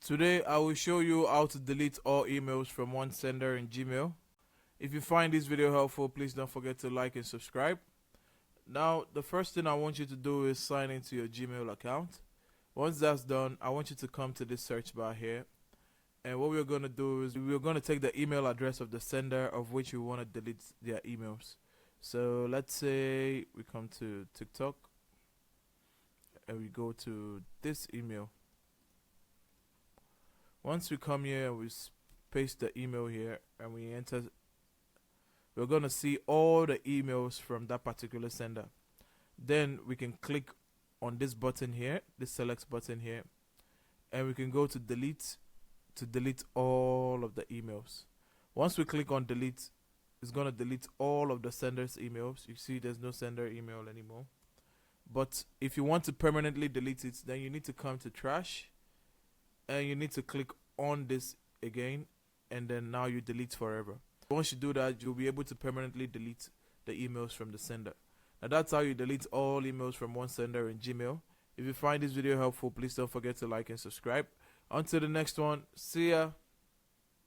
Today I will show you how to delete all emails from one sender in Gmail. If you find this video helpful, please don't forget to like and subscribe. Now, the first thing I want you to do is sign into your Gmail account. Once that's done, I want you to come to this search bar here. And what we're going to do is we're going to take the email address of the sender of which we want to delete their emails. So let's say we come to TikTok and we go to this email. Once we come here and we paste the email here and we enter, we're going to see all the emails from that particular sender. Then we can click on this button here, this select button here, and we can go to delete all of the emails. Once we click on delete, it's going to delete all of the sender's emails. You see there's no sender email anymore. But if you want to permanently delete it, then you need to come to trash and you need to click on this again, and then now you delete forever. Once you do that, you'll be able to permanently delete the emails from the sender. Now that's how you delete all emails from one sender in Gmail. If you find this video helpful, please don't forget to like and subscribe. Until the next one, see ya.